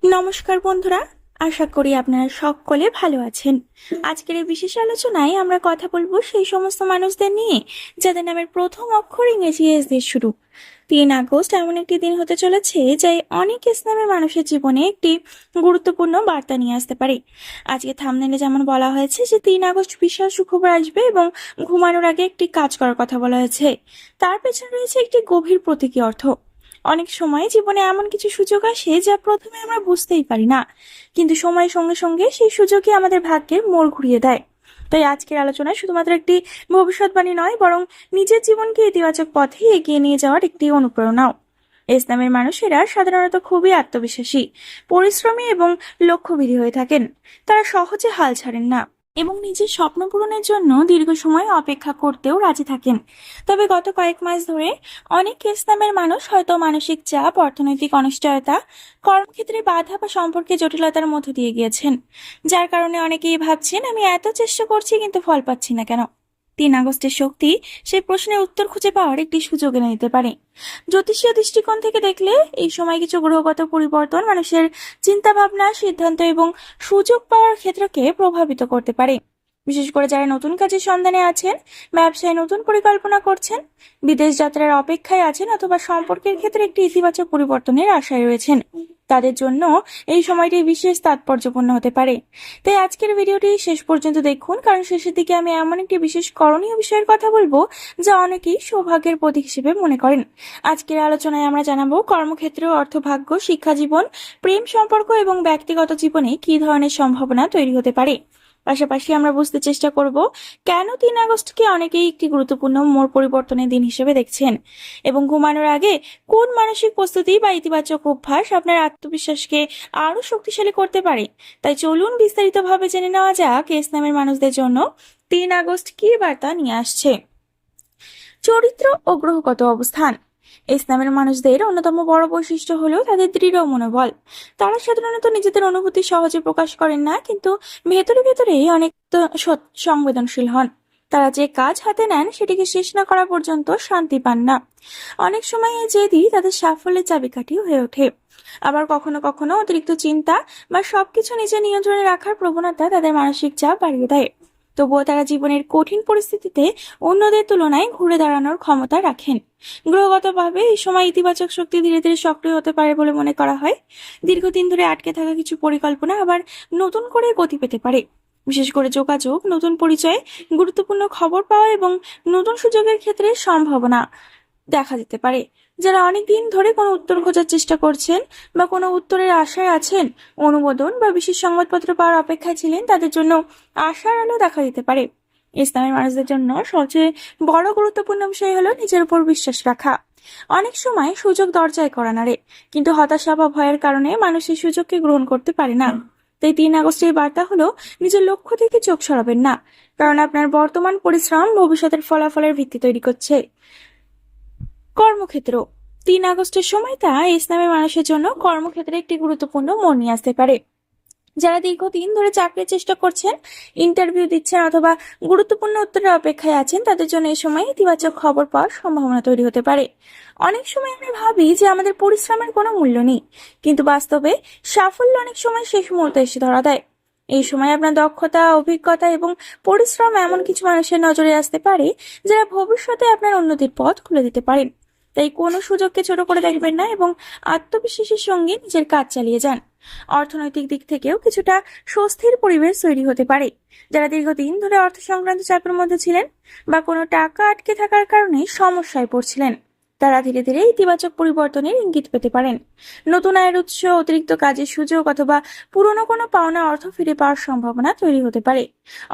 নমস্কার বন্ধুরা, আশা করি আপনারা সকলে ভালো আছেন। আজকের এই বিশেষ আলোচনায় আমরা কথা বলবো সেই সমস্ত মানুষদের নিয়ে যাদের নামের প্রথম অক্ষর ইংরেজি এস দিয়ে শুরু। 3 আগস্ট এমন একটি দিন হতে চলেছে যা অনেক ইসলামের মানুষের জীবনে একটি গুরুত্বপূর্ণ বার্তা নিয়ে আসতে পারে। আজকে থাম্বনেলে যেমন বলা হয়েছে যে 3 আগস্ট বিশাল সুখবর আসবে এবং ঘুমানোর আগে একটি কাজ করার কথা বলা হয়েছে, তার পেছনে রয়েছে একটি গভীর প্রতীকী অর্থ। অনেক সময় জীবনে এমন কিছু সুযোগ আসে যা প্রথমে আমরা বুঝতেই পারি না, কিন্তু সময়ের সঙ্গে সঙ্গে সেই সুযোগই আমাদের ভাগ্যের মোড় ঘুরিয়ে দেয়। তাই আজকের আলোচনা শুধুমাত্র একটি ভবিষ্যৎবাণী নয়, বরং নিজের জীবনকে ইতিবাচক পথে এগিয়ে নিয়ে যাওয়ার একটি অনুপ্রেরণাও। ইসলামের মানুষেরা সাধারণত খুবই আত্মবিশ্বাসী, পরিশ্রমী এবং লক্ষ্যভেদী হয়ে থাকেন। তারা সহজে হাল ছাড়েন না এবং নিজের স্বপ্ন পূরণের জন্য দীর্ঘ সময় অপেক্ষা করতেও রাজি থাকেন। তবে গত কয়েক মাস ধরে অনেক ইসলামের মানুষ হয়তো মানসিক চাপ, অর্থনৈতিক অনিশ্চয়তা, কর্মক্ষেত্রে বাধা বা সম্পর্কে জটিলতার মধ্য দিয়ে গিয়েছেন, যার কারণে অনেকেই ভাবছেন আমি এত চেষ্টা করছি কিন্তু ফল পাচ্ছি না কেন। 3 আগস্টের শক্তি সেই প্রশ্নের উত্তর খুঁজে পাওয়ার একটি সুযোগ এনে দিতে পারে। জ্যোতিষীয় দৃষ্টিকোণ থেকে দেখলে এই সময় কিছু গ্রহগত পরিবর্তন মানুষের চিন্তা ভাবনা, সিদ্ধান্ত এবং সুযোগ পাওয়ার ক্ষেত্রকে প্রভাবিত করতে পারে। বিশেষ করে যারা নতুন কাজের সন্ধানে আছেন, ব্যবসায় নতুন পরিকল্পনা করছেন, বিদেশ যাত্রার অপেক্ষায় আছেন অথবা সম্পর্কের ক্ষেত্রে একটি ইতিবাচক পরিবর্তনের আশায় রয়েছেন, তাদের জন্য এই সময়টি বিশেষ তাৎপর্যপূর্ণ হতে পারে। তাই আজকের ভিডিওটি শেষ পর্যন্ত দেখুন, কারণ শেষের দিকে আমি এমন একটি বিশেষ করণীয় বিষয়ের কথা বলবো যা অনেকেই সৌভাগ্যের প্রতীক হিসেবে মনে করেন। আজকের আলোচনায় আমরা জানাবো কর্মক্ষেত্র, অর্থভাগ্য, শিক্ষা জীবন, প্রেম সম্পর্ক এবং ব্যক্তিগত জীবনে কি ধরনের সম্ভাবনা তৈরি হতে পারে। পাশাপাশি আমরা বুঝতে চেষ্টা করব কেন 3 আগস্টকে অনেকেই একটি গুরুত্বপূর্ণ মোড় পরিবর্তনের দিন হিসেবে দেখছেন, এবং ঘুমানোর আগে কোন মানসিক প্রস্তুতি বা ইতিবাচক অভ্যাস আপনার আত্মবিশ্বাসকে আরো শক্তিশালী করতে পারে। তাই চলুন বিস্তারিতভাবে জেনে নেওয়া যাক ইসলামের মানুষদের জন্য 3 আগস্ট কি বার্তা নিয়ে আসছে। চরিত্র ও গ্রহগত অবস্থান। ইসলামের মানুষদের অন্যতম বড় বৈশিষ্ট্য হলো তাদের দৃঢ় মনোবল। তারা সাধারণত নিজেদের অনুভূতি সহজে প্রকাশ করেন না, কিন্তু ভেতরে ভেতরে অনেক সংবেদনশীল হন। তারা যে কাজ হাতে নেন সেটিকে শেষ না করা পর্যন্ত শান্তি পান না। অনেক সময় এই জেদই তাদের সাফল্যের চাবিকাঠি হয়ে ওঠে। আবার কখনো কখনো অতিরিক্ত চিন্তা বা সবকিছু নিজের নিয়ন্ত্রণে রাখার প্রবণতা তাদের মানসিক চাপ বাড়িয়ে দেয়। তবুও তারা জীবনের কঠিন পরিস্থিতিতে অন্যদের তুলনায় ঘুরে দাঁড়ানোর ক্ষমতা রাখেন। গ্রহগতভাবে এই সময় ইতিবাচক শক্তি ধীরে ধীরে সক্রিয় হতে পারে বলে মনে করা হয়। দীর্ঘদিন ধরে আটকে থাকা কিছু পরিকল্পনা আবার নতুন করে গতি পেতে পারে। বিশেষ করে যোগাযোগ, নতুন পরিচয়, গুরুত্বপূর্ণ খবর পাওয়া এবং নতুন সুযোগের ক্ষেত্রে সম্ভাবনা দেখা যেতে পারে। যারা অনেকদিন ধরে কোনো উত্তর খোঁজার চেষ্টা করছেন বা কোনো উত্তরের আশায় আছেন, অনুমোদন বা বিশেষ সংবাদপত্র পাওয়ার অপেক্ষায় ছিলেন, তাদের জন্য আশার আলো দেখা দিতে পারে। ইসলামের মানুষদের জন্য সবচেয়ে বড় গুরুত্বপূর্ণ বিষয় হলো নিজের উপর বিশ্বাস রাখা। অনেক সময় সুযোগ দরজায় করা নাড়ে, কিন্তু হতাশা বা ভয়ের কারণে মানুষ এই সুযোগকে গ্রহণ করতে পারে না। তাই 3 আগস্টের বার্তা হলো নিজের লক্ষ্য থেকে চোখ সরাবেন না, কারণ আপনার বর্তমান পরিশ্রম ভবিষ্যতের ফলাফলের ভিত্তি তৈরি করছে। কর্মক্ষেত্র। 3 আগস্টের সময়টা ইসলামের মানুষের জন্য কর্মক্ষেত্রে একটি গুরুত্বপূর্ণ মোড় নিয়ে আসতে পারে। যারা দীর্ঘদিন ধরে চাকরির চেষ্টা করছেন, ইন্টারভিউ দিচ্ছেন অথবা গুরুত্বপূর্ণ উত্তরের অপেক্ষায় আছেন, তাদের জন্য এই সময় ইতিবাচক খবর পাওয়ার সম্ভাবনা তৈরি হতে পারে। অনেক সময় আমরা ভাবি যে আমাদের পরিশ্রমের কোনো মূল্য নেই, কিন্তু বাস্তবে সাফল্য অনেক সময় শেষ মুহূর্তে এসে ধরা দেয়। এই সময় আপনার দক্ষতা, অভিজ্ঞতা এবং পরিশ্রম এমন কিছু মানুষের নজরে আসতে পারে যারা ভবিষ্যতে আপনার উন্নতির পথ খুলে দিতে পারেন। তাই কোনো সুযোগকে ছোট করে দেখবেন না এবং আত্মবিশ্বাসের সঙ্গে নিজের কাজ চালিয়ে যান। অর্থনৈতিক দিক থেকেও কিছুটা স্বস্তির পরিবেশ তৈরি হতে পারে। যারা দীর্ঘদিন ধরে অর্থ সংক্রান্ত চাপের মধ্যে ছিলেন বা কোনো টাকা আটকে থাকার কারণে সমস্যায় পড়ছিলেন, তারা ধীরে ধীরে ইতিবাচক পরিবর্তনের ইঙ্গিত পেতে পারেন। নতুন আয়ের উৎস, অতিরিক্ত কাজের সুযোগ অথবা পুরনো কোনো পাওনা অর্থ ফিরে পাওয়ার সম্ভাবনা তৈরি হতে পারে।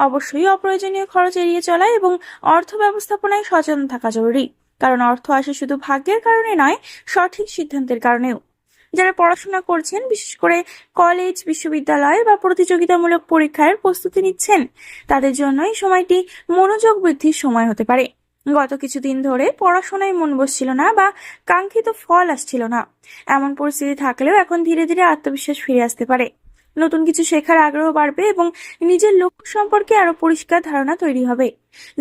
অবশ্যই অপ্রয়োজনীয় খরচ এড়িয়ে চলা এবং অর্থ ব্যবস্থাপনায় সচেতন থাকা জরুরি, কারণ অর্থ আসে শুধু ভাগ্যের কারণে নয়, সঠিক সিদ্ধান্তের কারণেও। যারা পড়াশোনা করছেন, বিশেষ করে কলেজ, বিশ্ববিদ্যালয় বা প্রতিযোগিতামূলক পরীক্ষার প্রস্তুতি নিচ্ছেন, তাদের জন্য এই সময়টি মনোযোগ বৃদ্ধির সময় হতে পারে। গত কিছুদিন ধরে পড়াশোনায় মন বসছিল না বা কাঙ্ক্ষিত ফল আসছিল না, এমন পরিস্থিতি থাকলেও এখন ধীরে ধীরে আত্মবিশ্বাস ফিরে আসতে পারে। নতুন কিছু শেখার আগ্রহ বাড়বে এবং নিজের লক্ষ্য সম্পর্কে আরো পরিষ্কার ধারণা তৈরি হবে।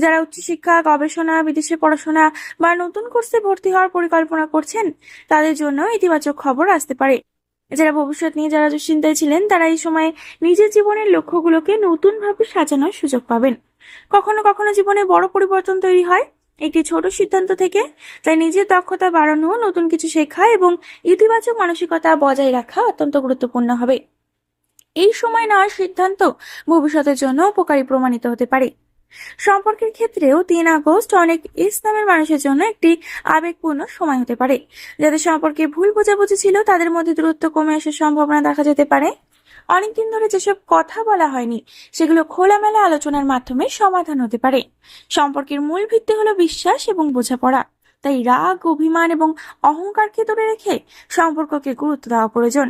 যারা উচ্চশিক্ষা, গবেষণা, বিদেশে পড়াশোনা বা নতুন কোর্সে ভর্তি হওয়ার পরিকল্পনা করছেন, তাদের জন্য ইতিবাচক খবর আসতে পারে। যারা ভবিষ্যৎ নিয়ে যারা দুশ্চিন্তায় ছিলেন তারা এই সময় নিজের জীবনের লক্ষ্যগুলোকে নতুন ভাবে সাজানোর সুযোগ পাবেন। কখনো কখনো জীবনে বড় পরিবর্তন তৈরি হয় একটি ছোট সিদ্ধান্ত থেকে। তাই নিজের দক্ষতা বাড়ানো, নতুন কিছু শেখা এবং ইতিবাচক মানসিকতা বজায় রাখা অত্যন্ত গুরুত্বপূর্ণ হবে। এই সময় নেওয়ার সিদ্ধান্ত ভবিষ্যতের জন্য উপকারী প্রমাণিত হতে পারে। সম্পর্কের ক্ষেত্রেও 3 আগস্ট অনেক ইসলামের মানুষের জন্য একটি আবেগপূর্ণ সময় হতে পারে। যাদের সম্পর্কে ভুল বোঝাবুঝি ছিল তাদের মধ্যে দূরত্ব কমে আসার সম্ভাবনা দেখা যেতে পারে। অনেকদিন ধরে যেসব কথা বলা হয়নি সেগুলো খোলামেলা আলোচনার মাধ্যমে সমাধান হতে পারে। সম্পর্কের মূল ভিত্তি হলো বিশ্বাস এবং বোঝাপড়া। তাই রাগ, অভিমান এবং অহংকারকে ধরে রেখে সম্পর্ককে গুরুত্ব দেওয়া প্রয়োজন।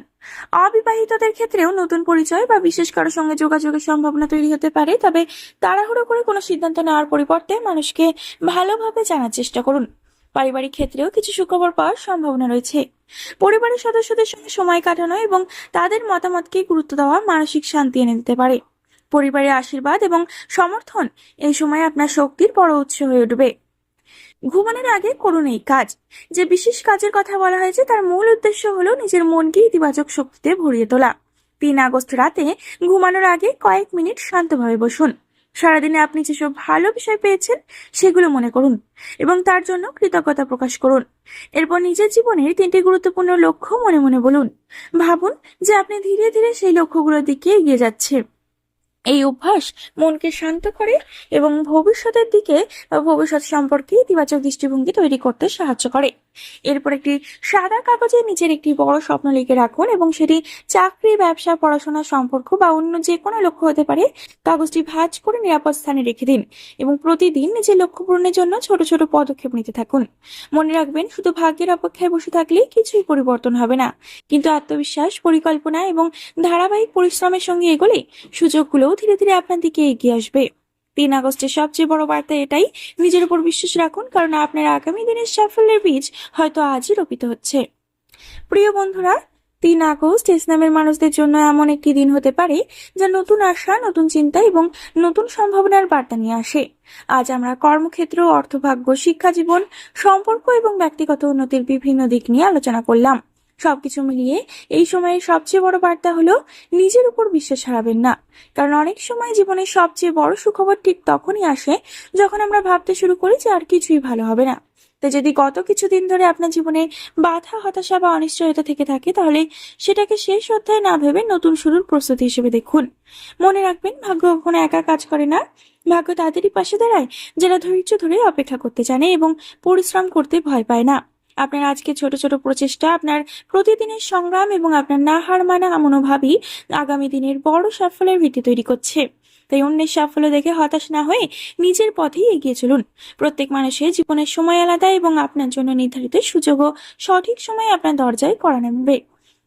অবিবাহিতদের ক্ষেত্রেও নতুন পরিচয় বা বিশেষ কারোর সঙ্গে যোগাযোগের সম্ভাবনা তৈরি হতে পারে। তবে তাড়াহুড়ো করে কোনো সিদ্ধান্ত নেওয়ার পরিবর্তে মানুষকে ভালোভাবে জানার চেষ্টা করুন। পারিবারিক ক্ষেত্রেও কিছু সুখবর পাওয়ার সম্ভাবনা রয়েছে। পরিবারের সদস্যদের সঙ্গে সময় কাটানো এবং তাদের মতামতকে গুরুত্ব দেওয়া মানসিক শান্তি এনে দিতে পারে। পরিবারের আশীর্বাদ এবং সমর্থন এই সময় আপনার শক্তির বড় উৎস হয়ে উঠবে। ঘুমানোর আগে করুন এই কাজ। যে বিশেষ কাজের কথা বলা হয়েছে তার মূল উদ্দেশ্য হলো নিজের মনকে ইতিবাচক শক্তিতে ভরিয়ে তোলা। 3 আগস্ট রাতে ঘুমানোর আগে কয়েক মিনিট শান্তভাবে বসুন। সারাদিনে আপনি যেসব ভালো বিষয় পেয়েছেন সেগুলো মনে করুন এবং তার জন্য কৃতজ্ঞতা প্রকাশ করুন। এরপর নিজের জীবনের 3টি গুরুত্বপূর্ণ লক্ষ্য মনে মনে বলুন। ভাবুন যে আপনি ধীরে ধীরে সেই লক্ষ্যগুলোর দিকে এগিয়ে যাচ্ছে। এই অভ্যাস মনকে শান্ত করে এবং ভবিষ্যতের দিকে বা ভবিষ্যৎ সম্পর্কে ইতিবাচক দৃষ্টিভঙ্গি তৈরি করতে সাহায্য করে। এরপর একটি সাদা কাগজে নিজের একটি বড় স্বপ্ন লিখে রাখুন এবং সেটি চাকরি, ব্যবসা, পড়াশোনা, সম্পর্ক বা অন্য যে কোনো লক্ষ্য হতে পারে। কাগজটি ভাঁজ করে নিরাপদ স্থানে রেখে দিন এবং প্রতিদিন নিজের লক্ষ্য পূরণের জন্য ছোট ছোট পদক্ষেপ নিতে থাকুন। মনে রাখবেন, শুধু ভাগ্যের অপেক্ষায় বসে থাকলে কিছুই পরিবর্তন হবে না, কিন্তু আত্মবিশ্বাস, পরিকল্পনা এবং ধারাবাহিক পরিশ্রমের সঙ্গে এগোলে সুযোগগুলোও ধীরে ধীরে আপনার দিকে এগিয়ে আসবে। 3 আগস্টের সবচেয়ে বড় বার্তা এটাই: নিজের উপর বিশ্বাস রাখুন, কারণ আপনার আগামী দিনের সাফল্যের বীজ হয়তো আজই রোপিত হচ্ছে। প্রিয় বন্ধুরা, 3 আগস্ট ইসলামের মানুষদের জন্য এমন একটি দিন হতে পারে যা নতুন আশা, নতুন চিন্তা এবং নতুন সম্ভাবনার বার্তা নিয়ে আসে। আজ আমরা কর্মক্ষেত্র, অর্থভাগ্য, শিক্ষা জীবন, সম্পর্ক এবং ব্যক্তিগত উন্নতির বিভিন্ন দিক নিয়ে আলোচনা করলাম। সবকিছু মিলিয়ে এই সময়ের সবচেয়ে বড় বার্তা হলো নিজের উপর বিশ্বাস হারাবেন না। কারণ অনেক সময় জীবনের সবচেয়ে বড় সুখবর ঠিক তখনই আসে যখন আমরা ভাবতে শুরু করি যে আর কিছুই ভালো হবে না। তাই যদি গত কিছুদিন ধরে আপনার জীবনে বাধা, হতাশা বা অনিশ্চয়তা থেকে থাকে, তাহলে সেটাকে শেষ অধ্যায় না ভেবে নতুন শুরুর প্রস্তুতি হিসেবে দেখুন। মনে রাখবেন, ভাগ্য কখনো একা কাজ করে না। ভাগ্য তাদেরই পাশে দাঁড়ায় যারা ধৈর্য ধরে অপেক্ষা করতে জানে এবং পরিশ্রম করতে ভয় পায় না। আপনার আজকে ছোট ছোট প্রচেষ্টা, আপনার প্রতিদিনের সংগ্রাম এবং আপনার না হার মানা মনোভাবই আগামী দিনের বড় সাফল্যের ভিত্তি তৈরি করছে। তাই অন্যের সাফল্য দেখে হতাশ না হয়ে নিজের পথেই এগিয়ে চলুন। প্রত্যেক মানুষের জীবনের সময় আলাদা এবং আপনার জন্য নির্ধারিত সুযোগও সঠিক সময়ে আপনার দরজায় কড়া নামবে।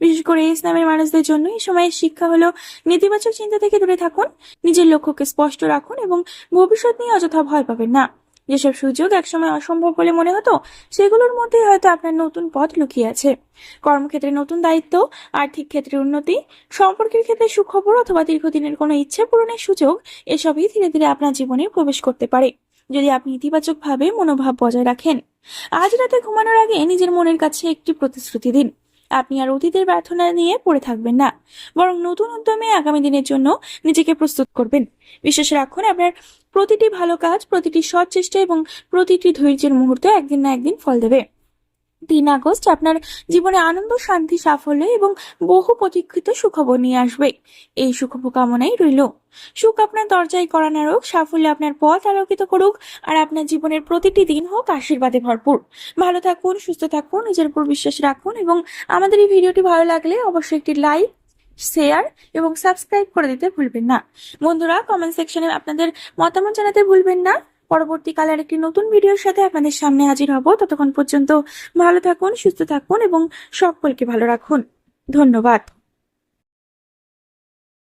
বিশেষ করে ইসলামের মানুষদের জন্য এই সময়ের শিক্ষা হলো নেতিবাচক চিন্তা থেকে দূরে থাকুন, নিজের লক্ষ্যকে স্পষ্ট রাখুন এবং ভবিষ্যৎ নিয়ে অযথা ভয় পাবেন না। যেসব সুযোগ একসময় অসম্ভব বলে মনে হতো সেগুলোর মধ্যে হয়তো আপনার নতুন পথ লুকিয়ে আছে। কর্মক্ষেত্রে নতুন দায়িত্ব, আর্থিক ক্ষেত্রে উন্নতি, সম্পর্কের ক্ষেত্রে সুখবর অথবা দীর্ঘদিনের কোনো ইচ্ছা পূরণের সুযোগ, এসবই ধীরে ধীরে আপনার জীবনে প্রবেশ করতে পারে যদি আপনি ইতিবাচক ভাবে মনোভাব বজায় রাখেন। আজ রাতে ঘুমানোর আগে নিজের মনের কাছে একটি প্রতিশ্রুতি দিন: আপনি আর অতীতের প্রার্থনা নিয়ে পড়ে থাকবেন না, বরং নতুন উদ্যমে আগামী দিনের জন্য নিজেকে প্রস্তুত করবেন। বিশ্বাস রাখুন, আপনার প্রতিটি ভালো কাজ, প্রতিটি সৎ চেষ্টা এবং প্রতিটি ধৈর্যের মুহূর্ত একদিন না একদিন ফল দেবে। 3 আগস্ট আপনার জীবনে আনন্দ, শান্তি, সাফল্য এবং বহু প্রতীক্ষিত সুখবর নিয়ে আসবে। এই সুখবর কামনাই রইল। সুখ আপনার দরজায় কড়া নাড়ুক, সাফল্য আপনার পথ আলোকিত করুক, আর আপনার জীবনের প্রতিটি দিন হোক আশীর্বাদে ভরপুর। ভালো থাকুন, সুস্থ থাকুন, নিজের উপর বিশ্বাস রাখুন এবং আমাদের এই ভিডিওটি ভালো লাগলে অবশ্যই একটি লাইক, শেয়ার এবং সাবস্ক্রাইব করে দিতে ভুলবেন না। বন্ধুরা, কমেন্ট সেকশনে আপনাদের মতামত জানাতে ভুলবেন না। পরবর্তীকালে আরেকটি নতুন ভিডিওর সাথে আপনাদের সামনে হাজির হব। ততক্ষণ পর্যন্ত ভালো থাকুন, সুস্থ থাকুন এবং সকলকে ভালো রাখুন। ধন্যবাদ।